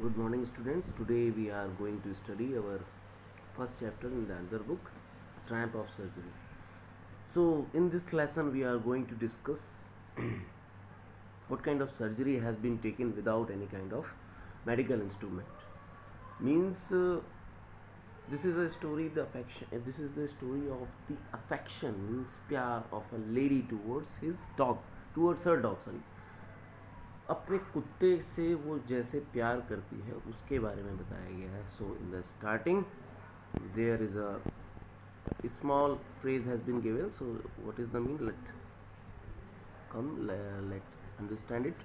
Good morning, students. Today we are going to study our first chapter in the another book, Triumph of Surgery. So, in this lesson, we are going to discuss what kind of surgery has been taken without any kind of medical instrument. Means this is a story. The affection. This is the story of the affection, means pyar of a lady towards his dog, towards her dog. Sorry. अपने कुत्ते से वो जैसे प्यार करती है उसके बारे में बताया गया है. So in the starting there is a small phrase has been given. So what is the mean? Let understand it.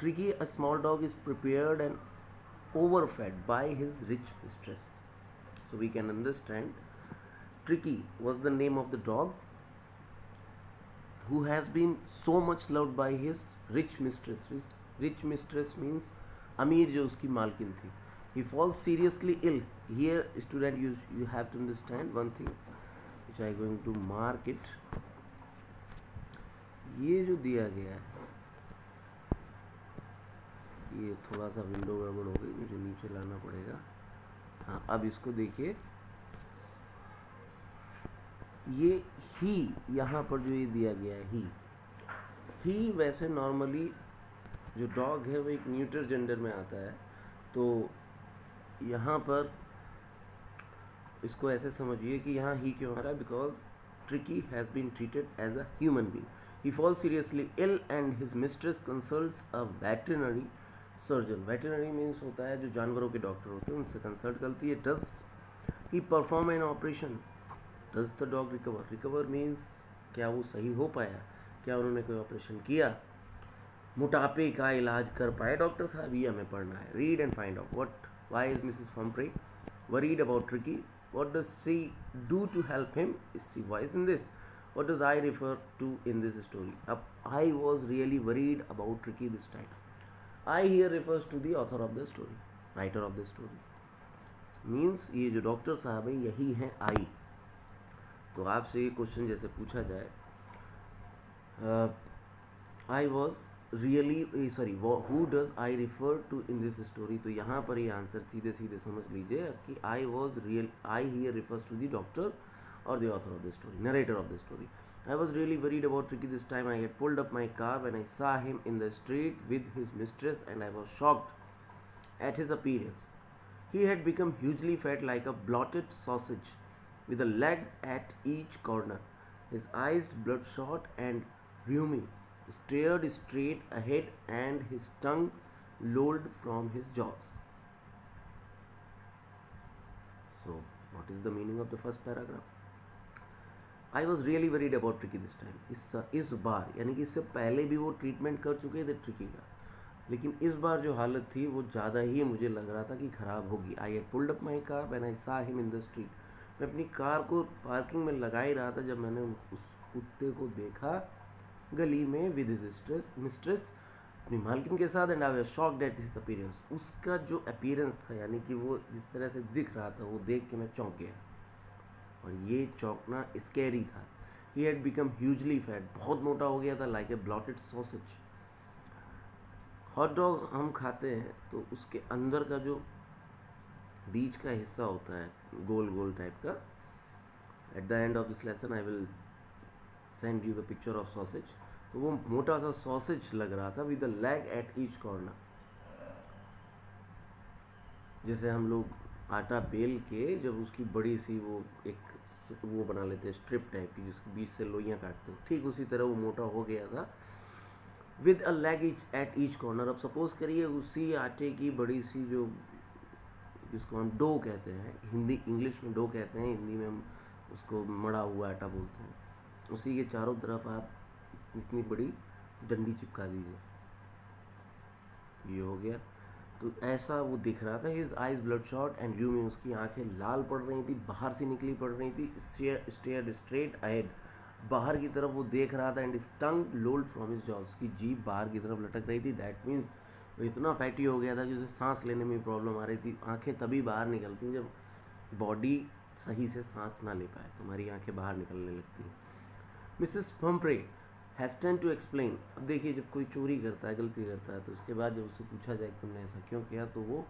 Tricky, a small dog, is prepared and overfed by his rich mistress. So we can understand Tricky was the name of the dog who has been so much loved by his rich mistress. Rich mistress means अमीर जो उसकी मालकिन थी. He falls seriously ill. Here, student, you have to understand one thing which I am going to mark it. ये जो दिया गया है, ये थोड़ा सा विंडो गड़बड़ हो गई, मुझे नीचे लाना पड़ेगा. हाँ, अब इसको देखिए. ये ही यहाँ पर जो ये दिया गया है, ही वैसे नॉर्मली जो डॉग है वो एक न्यूटर जेंडर में आता है. तो यहाँ पर इसको ऐसे समझिए कि यहाँ ही क्यों आ रहा है, because Tricki has been treated as a human being. He fall seriously ill and his mistress consults a veterinary surgeon. Veterinary means होता है जो जानवरों के डॉक्टर होते हैं, उनसे कंसल्ट करती है. Does he perform an operation? Does the dog recover? Recover means क्या वो सही हो पाया, क्या उन्होंने कोई ऑपरेशन किया, मोटापे का इलाज कर पाए डॉक्टर साहब, ये हमें पढ़ना है. Read and find out what why is Mrs Pumphrey worried about Tricki. What does she do to help him? Is she wise in this? What does I refer to in this story? अब I was really worried about Tricki this time. I here refers to the author of the story, writer of the story. Means ये जो doctor साहब है यही हैं आई. तो आपसे ये क्वेश्चन जैसे पूछा जाए, I was really sorry, who does I refer to in this story? तो यहाँ पर ये आंसर सीधे सीधे समझ लीजिए कि I was real, I here refers to the doctor or the author of the story, narrator of the story. I was really worried about Tricky this time. I had pulled up my car when I saw him in the street with his mistress, and I was shocked at his appearance. He had become hugely fat, like a blotted sausage, with a leg at each corner. His eyes, bloodshot and rheumy, stared straight ahead, and his tongue lolled from his jaws. So, what is the meaning of the first paragraph? I was really worried about Tricki this time. इस बार, यानी कि इससे पहले भी वो treatment कर चुके थे ट्रिकी का, लेकिन इस बार जो हालत थी वो ज़्यादा ही मुझे लग रहा था कि ख़राब होगी. I had pulled up my car when I सा हिम इन द स्ट्रीट. मैं अपनी कार को पार्किंग में लगा ही रहा था जब मैंने उस कुत्ते को देखा गली में विद हिज मिस्ट्रेस, अपनी मालकिन के साथ. And I was shocked at his appearance. उसका जो अपीयरेंस था, यानी कि वो जिस तरह से दिख रहा था, वो देख के मैं चौंक गया. और ये चौंकना स्कैरी था. He had become hugely fat, बहुत मोटा हो गया था, like a blotted sausage. Hot dog हम खाते हैं तो उसके अंदर का जो बीच का हिस्सा होता है गोल गोल टाइप का, at the end of this lesson I will send you the picture of sausage. तो वो मोटा सा सॉसेज लग रहा था with a leg at each corner. जैसे हम लोग आटा बेल के जब उसकी बड़ी सी वो एक वो बना लेते हैं स्ट्रिप टाइप की, जिसके बीच से लोइयाँ काटते हैं, ठीक उसी तरह वो मोटा हो गया था with a leg at each corner. अब सपोज करिए उसी आटे की बड़ी सी जो, जिसको हम डो कहते हैं, हिंदी इंग्लिश में डो कहते हैं, हिंदी में हम उसको मड़ा हुआ आटा बोलते हैं, उसी के चारों तरफ आप इतनी बड़ी डंडी चिपका दीजिए. ये हो गया. तो ऐसा वो दिख रहा था. हिज आइज ब्लडशॉट एंड र्यूमी, उसकी आंखें लाल पड़ रही थी, बाहर से निकली पड़ रही थी. स्टेयर्ड स्ट्रेट अहेड, बाहर की तरफ वो देख रहा था. And tongue lolled from his jaw, उसकी जीभ बाहर की तरफ लटक रही थी. दैट मीन्स वो इतना फैटी हो गया था कि उसे सांस लेने में प्रॉब्लम आ रही थी. आंखें तभी बाहर निकलती जब बॉडी सही से सांस ना ले पाए, तुम्हारी आंखें बाहर निकलने लगती हैं. Mrs Pumphrey hasten to explain. अब देखिए, जब कोई चोरी करता है, गलती करता है, तो उसके बाद जब उससे पूछा जाए कि तुमने ऐसा क्यों किया, तो वो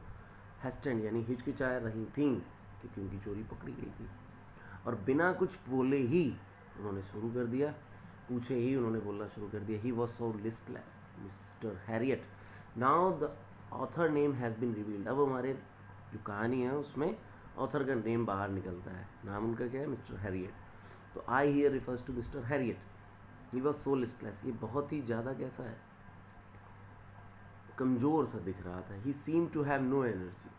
हेस्टेंड यानी हिचकिचाए रही थीं क्योंकि उनकी चोरी पकड़ी गई थी, और बिना कुछ बोले ही उन्होंने शुरू कर दिया, पूछे ही उन्होंने बोलना शुरू कर दिया। ही was so listless mister Harriet, now the author name has been revealed. अब हमारे जो कहानी है उसमें ऑथर का नेम बाहर निकलता है, नाम उनका क्या है, मिस्टर हैरियट। तो I here refers to mister Herriot, he was so listless, ये बहुत ही ज़्यादा कैसा है, कमज़ोर सा दिख रहा था। He seem to have no energy,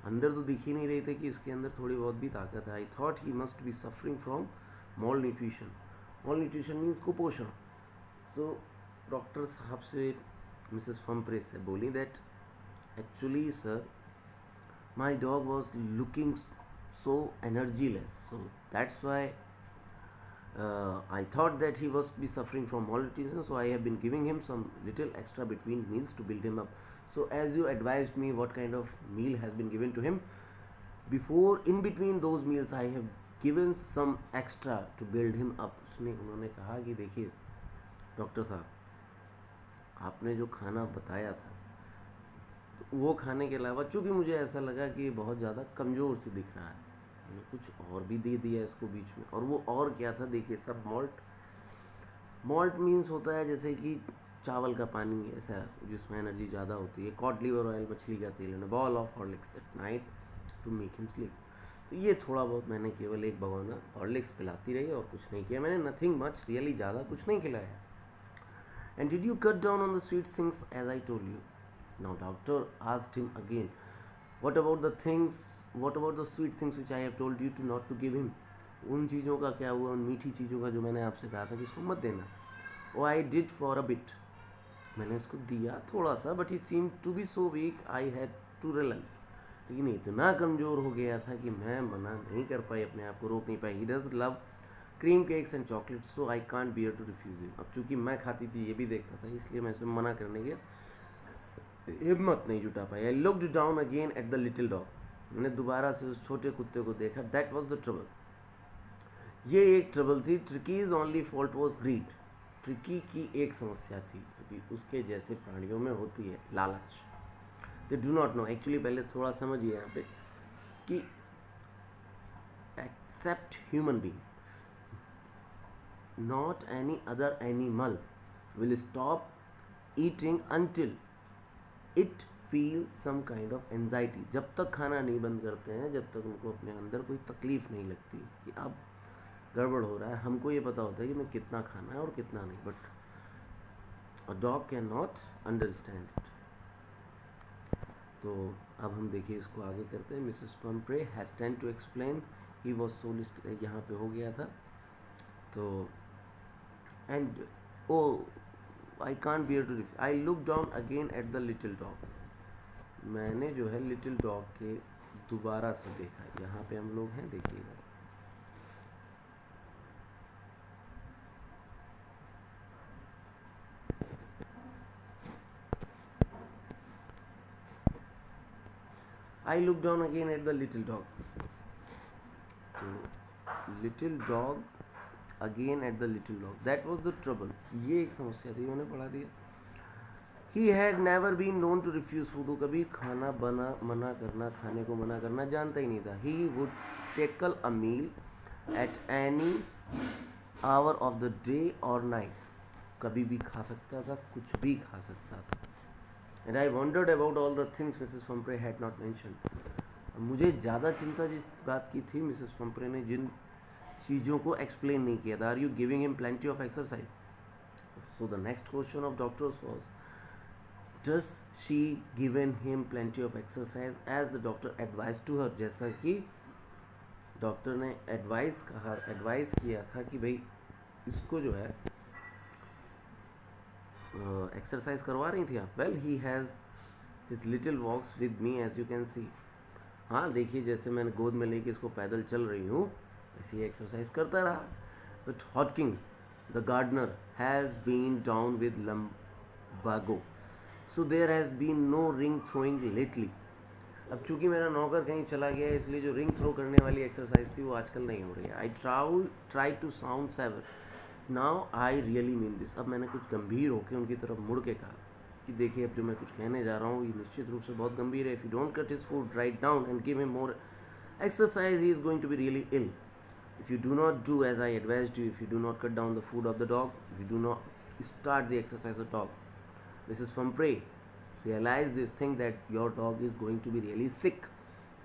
अंदर तो दिख ही नहीं रही थी कि इसके अंदर थोड़ी बहुत भी ताकत है। I thought he must be suffering from mall nutrition, mall nutrition means कुपोषण। तो डॉक्टर साहब से मिसेस फम्प्रे से बोली that actually sir my dog was looking so energyless, so that's why I thought that he must be suffering from malnutrition, so I have been giving him some little extra between meals to build him up. So as you advised me what kind of meal has been given to him, before in between those meals I have given some extra to build him up. उन्होंने कहा कि देखिए doctor साहब आपने जो खाना बताया था तो वो खाने के अलावा चूँकि मुझे ऐसा लगा कि बहुत ज़्यादा कमज़ोर से दिख रहा है, मैंने कुछ और भी दे दिया इसको बीच में। और वो और क्या था, देखिए सब मॉल्ट मीन्स होता है जैसे कि चावल का पानी, ऐसा जिसमें एनर्जी ज़्यादा होती है। कॉड लिवर ऑयल, मछली का तेल, and ball of Horlicks at night to make him sleep. तो ये थोड़ा बहुत मैंने केवल एक भगवाना हॉर्लिक्स पिलाती रही और कुछ नहीं किया मैंने, नथिंग मच, रियली ज़्यादा कुछ नहीं खिलाया। And did you cut down on the sweet things as I told you? Now doctor asked him again, what about the sweet things which I have told you to not to give him? उन चीज़ों का क्या हुआ, उन मीठी चीज़ों का जो मैंने आपसे कहा था कि इसको मत देना। Oh I did for a bit, मैंने इसको दिया थोड़ा सा, but he seem to be so weak I had to relent, लेकिन इतना कमज़ोर हो गया था कि मैं मना नहीं कर पाई, अपने आप को रोक नहीं पाई। He does love cream cakes and chocolate, so I can't bear to refuse him. अब चूँकि मैं खाती थी, ये भी देखता था, इसलिए मैं इसे मना करने की हिम्मत नहीं जुटा पाई। I looked down again at the little dog, मैंने दोबारा से उस छोटे कुत्ते को देखा। दैट वॉज द ट्रबल, ये एक ट्रबल थी। Tricki's only fault was greed, Tricki की एक समस्या थी क्योंकि उसके जैसे प्राणियों में होती है लालच। They do not know, actually पहले थोड़ा समझिए यहाँ पे कि except human being, not any other animal will stop eating until it feel some kind of anxiety. जब तक खाना नहीं बंद करते हैं, जब तक उनको अपने अंदर कोई तकलीफ नहीं लगती कि अब गड़बड़ हो रहा है। हमको ये पता होता है कि मैं कितना खाना है और कितना नहीं, but a dog can not understand it. तो अब हम देखिए इसको आगे करते हैं। Mrs Pumphrey has tend to explain he was so list, यहाँ पे हो गया था। तो and oh I can't bear to refuse, I look down again at the little dog, मैंने जो है लिटिल डॉग के दोबारा से देखा। यहाँ पे हम लोग हैं, देखिएगा I looked down again at the little dog. Little dog again at the little dog. That was the trouble. ये एक समस्या थी, मैंने पढ़ा दिया। He had never been known to refuse food. वो कभी खाना मना करना, खाने को मना करना जानता ही नहीं था। He would tackle a meal at any hour of the day or night. कभी भी खा सकता था, कुछ भी खा सकता था। And I wondered about all the things Mrs. Pumphrey had not mentioned. मुझे ज़्यादा चिंता जिस बात की थी, मिसेस पंपरे ने जिन चीज़ों को एक्सप्लेन नहीं किया था। Are you giving him plenty of exercise? So the next question of doctors was, does she given him plenty of exercise as the doctor advise to her? जैसा कि डॉक्टर ने एडवाइस किया था कि भाई इसको जो है एक्सरसाइज करवा रही थी आप। Well he has his little walks with me as you can see. हाँ देखिए, जैसे मैंने गोद में लेके इसको पैदल चल रही हूँ, ऐसे ही एक्सरसाइज करता रहा। But Hodgkin the gardener has been down with lumbago, so there has been no ring throwing lately. अब चूंकि मेरा नौकर कहीं चला गया है, इसलिए जो रिंग थ्रो करने वाली एक्सरसाइज थी वो आजकल नहीं हो रही है। I try to sound saver, now I really mean this. अब मैंने कुछ गंभीर होकर उनकी तरफ मुड़ के कहा, कि देखिए अब जो मैं कुछ कहने जा रहा हूँ ये निश्चित रूप से बहुत गंभीर है. If you don't cut his food write down and give him more exercise, he is going to be really ill. If you do not do as I advised you, if you do not cut down the food of the dog, if you do not start the exercise of the dog, Mrs. Pumphrey realized this thing that your dog is going to be really sick.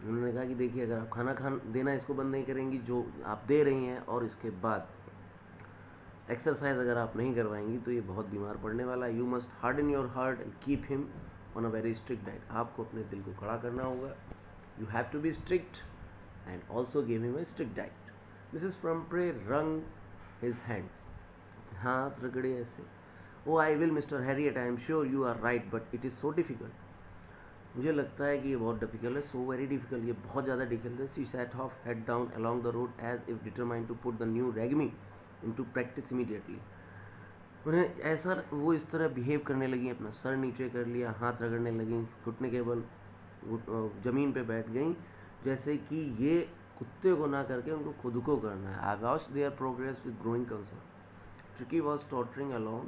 उन्होंने कहा कि देखिए अगर आप खाना देना इसको बंद नहीं करेंगी जो आप दे रही हैं, और इसके बाद एक्सरसाइज अगर आप नहीं करवाएंगी तो ये बहुत बीमार पड़ने वाला है. You must harden your heart and keep him on a very strict diet. आपको अपने दिल को कड़ा करना होगा. You have to be strict and also gave him a strict diet. Mrs. Pumphrey wrung his hands. हाथ रगड़े ऐसे. Oh, I will, Mr. Harriet. I am sure you are right, but it is so difficult. मुझे लगता है कि ये बहुत difficult है. So very difficult. ये बहुत ज़्यादा डिफिकल्ट है. She sat off, head down along the road as if determined to put the new ragmi into practice immediately. उन्हें ऐसा वो इस तरह बिहेव करने लगी, अपना सर नीचे कर लिया, हाथ रगड़ने लगी, घुटने के बल ज़मीन पे बैठ गई, जैसे कि ये कुत्ते को ना करके उनको खुद को करना है. I watch their progress with growing concern. Tricki was tottering along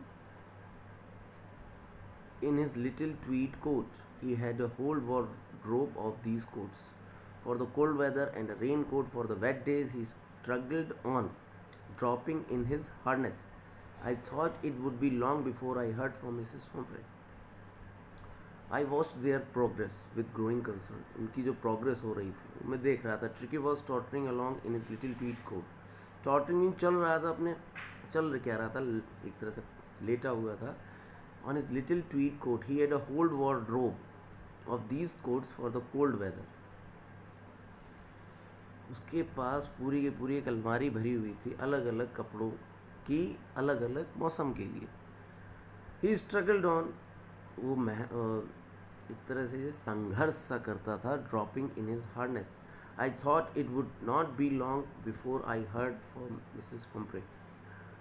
in his little tweed coat. He had a whole wardrobe of these coats for the cold weather and a raincoat for the wet days. He struggled on, dropping in his harness. I thought it would be long before I heard from Mrs. Pumphrey. I watch their progress with growing concern. उनकी जो progress हो रही थी मैं देख रहा था. Tricki was tottering along in his little tweed coat. Tottering चल रहा था, अपने चल क्या रहा था, एक तरह से लेटा हुआ था. On his little tweed coat he had a whole wardrobe of these coats for the cold weather. उसके पास पूरी की पूरी एक अलमारी भरी हुई थी अलग अलग कपड़ों की, अलग अलग मौसम के लिए. He struggled on. वो एक तरह से संघर्ष सा करता था. Dropping in his harness. I thought it would not be long before I heard from Mrs Pumphrey.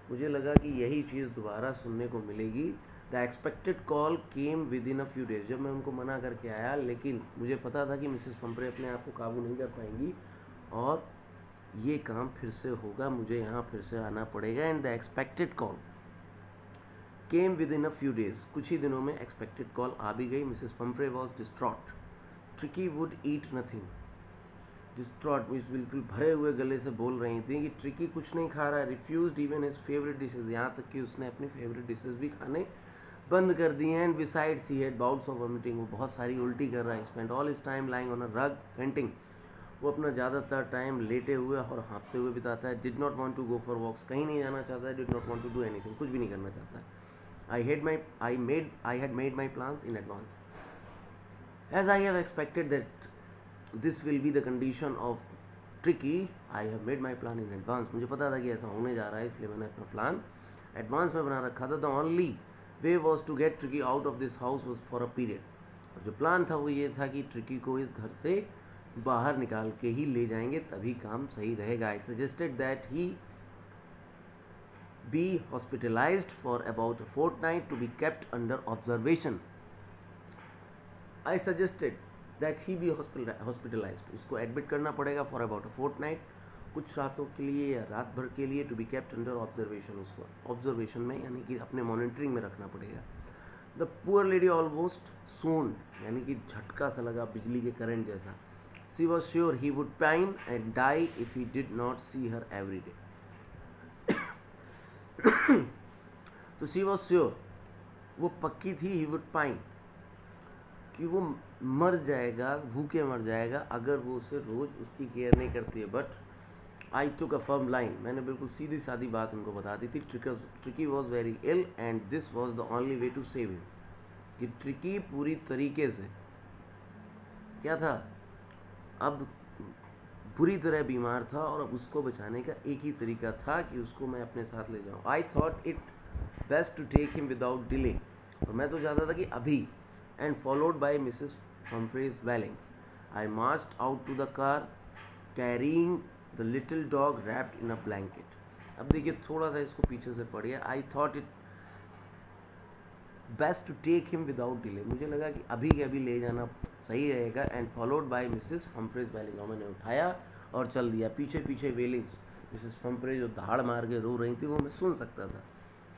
मुझे लगा कि यही चीज़ दोबारा सुनने को मिलेगी. The expected call came within a few days. जब मैं उनको मना करके आया, लेकिन मुझे पता था कि मिसेस पंपरे अपने आप को काबू नहीं कर पाएंगी और ये काम फिर से होगा, मुझे यहाँ फिर से आना पड़ेगा. And the expected call came within a few days. कुछ ही दिनों में एक्सपेक्टेड कॉल आ भी गई. Mrs Pumphrey was distraught. Tricki would eat nothing. Distraught means बिल्कुल भरे हुए गले से बोल रही थी कि ट्रिकी कुछ नहीं खा रहा है. Refuse even his favourite dishes. यहाँ तक कि उसने अपनी फेवरेट डिशेज भी खाने बंद कर दिए हैं. And besides he had bouts of vomiting. वो बहुत सारी उल्टी कर रहा है. Spend all his time lying on a रग फेंटिंग. वो अपना ज़्यादातर टाइम लेटे हुए और हाँफते हुए बिताता है. Did not want to go for walks. कहीं नहीं जाना चाहता है. Did not want to do anything. कुछ भी नहीं करना चाहता है. I had made my plans in advance. As I have expected that this will be the condition of Tricky, I have made my plan in advance. मुझे पता था कि ऐसा होने जा रहा है, इसलिए मैंने अपना प्लान एडवांस में बना रखा था. The only way was to get Tricky out of this house was for a period. और जो प्लान था वो ये था कि ट्रिकी को इस घर से बाहर निकाल के ही ले जाएंगे, तभी काम सही रहेगा. I suggested that he be hospitalized for about a fortnight to be kept under observation. I suggested that he be hospitalized. उसको एडमिट करना पड़ेगा for about a fortnight, कुछ रातों के लिए या रात भर के लिए. to be kept under observation. उसको ऑब्जर्वेशन में यानी कि अपने मॉनिटरिंग में रखना पड़ेगा. The poor lady almost swooned. यानी कि झटका सा लगा बिजली के करंट जैसा. She was sure he would pine and die if he did not see her every day. तो सी वॉज श्योर, वो पक्की थी, ही वुड पाइन, कि वो मर जाएगा, भूखे मर जाएगा अगर वो उसे रोज़ उसकी केयर नहीं करती है. But I took a firm line. मैंने बिल्कुल सीधी सादी बात उनको बता दी थी. Tricki was very ill and this was the only way to save him. कि ट्रिकी पूरी तरीके से क्या था, अब बुरी तरह बीमार था और अब उसको बचाने का एक ही तरीका था कि उसको मैं अपने साथ ले जाऊँ. I thought it best to take him without delay. और मैं तो चाहता था कि अभी. And followed by Mrs Pumphrey's wailings I marched out to the car carrying the little dog wrapped in a blanket. अब देखिए थोड़ा सा इसको पीछे से पढ़िए. I thought it best to take him without delay. मुझे लगा कि अभी के अभी ले जाना सही रहेगा. एंड फॉलोड बाय मिसेस हम्फ्रेज वेलिंग. और मैंने उठाया और चल दिया. पीछे पीछे वेलिंग्स, मिसेस हम्फ्रेज जो धाड़ मार के रो रही थी, वो मैं सुन सकता था.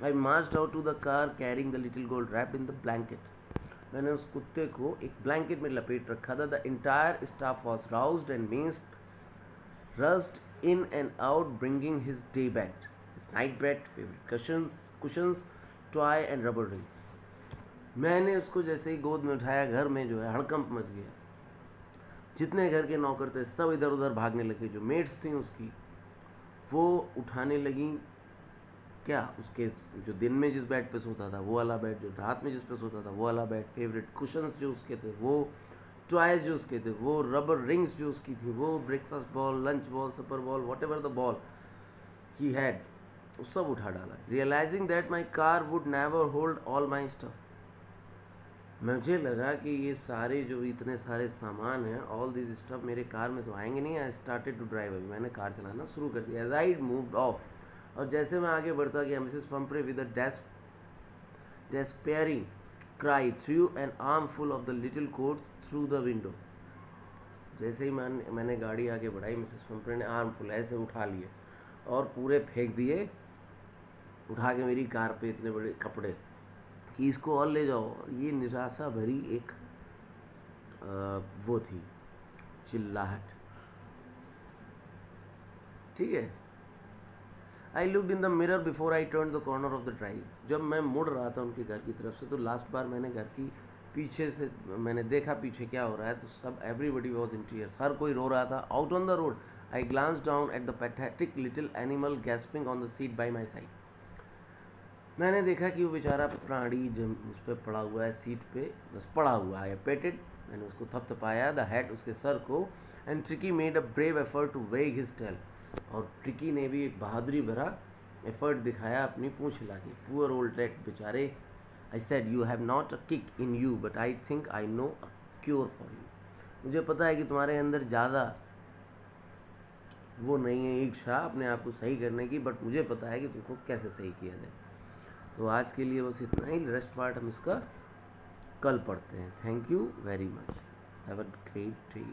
I marched out to the car carrying the little gold wrapped in the blanket. मैंने उस कुत्ते को एक ब्लैंकेट में लपेट रखा था. The entire staff was roused and maids rushed in and out bringing his day bed, his night bed, favourite cushions, toy and rubber rings. मैंने उसको जैसे ही गोद में उठाया, घर में जो है हड़कंप मच गया. जितने घर के नौकर थे सब इधर उधर भागने लगे. जो मेड्स थी उसकी वो उठाने लगी क्या, उसके जो दिन में जिस बेड पे सोता था वो वाला बेड, जो रात में जिस पे सोता था वो वाला बेड, फेवरेट कुशंस जो उसके थे वो, टॉयज जो उसके थे वो, रबर रिंग्स जो उसकी थी वो, breakfast ball, lunch ball, supper ball, whatever the ball he had, वो सब उठा डाला. Realising that my car would never hold all my stuff. मुझे लगा कि ये सारे जो इतने सारे सामान हैं, ऑल दिस स्टफ मेरे कार में तो आएंगे नहीं. I started to drive. अभी मैंने कार चलाना शुरू कर दिया. एज आई मूव्ड ऑफ, और जैसे मैं आगे बढ़ता गया, Mrs Pumphrey with a despairing cry threw an armful of the little coat through the window. जैसे ही मैंने गाड़ी आगे बढ़ाई, मिसेस पंपरे ने आर्मफुल ऐसे उठा लिए और पूरे फेंक दिए उठा के मेरी कार पे, इतने बड़े कपड़े कि इसको और ले जाओ. ये निराशा भरी एक वो थी चिल्लाहट. ठीक है. I looked in the mirror before I turn the corner of the drive. जब मैं मुड़ रहा था उनके घर की तरफ से, तो लास्ट बार मैंने घर की पीछे से मैंने देखा पीछे क्या हो रहा है, तो सब एवरीबडी वॉज इन टीयर्स. हर कोई रो रहा था. Out on the road I glance down at the pathetic little animal gasping on the seat by my side. मैंने देखा कि वो बेचारा प्राणी जब उस पर पड़ा हुआ है, सीट पे बस पड़ा हुआ है. पेटेड, मैंने उसको थपथपाया द हेड, उसके सर को. And Tricki made a brave effort to wag his tail. और ट्रिकी ने भी एक बहादुरी भरा एफर्ट दिखाया अपनी पूंछ हिला के. पुअर ओल्ड रेट बेचारे. I said you have not a kick in you but I think I know a cure for you. मुझे पता है कि तुम्हारे अंदर ज़्यादा वो नहीं है इच्छा अपने आप को सही करने की, बट मुझे पता है कि तुमको कैसे सही किया जाए. तो आज के लिए बस इतना ही. रेस्ट पार्ट हम इसका कल पढ़ते हैं. Thank you very much. Have a great day.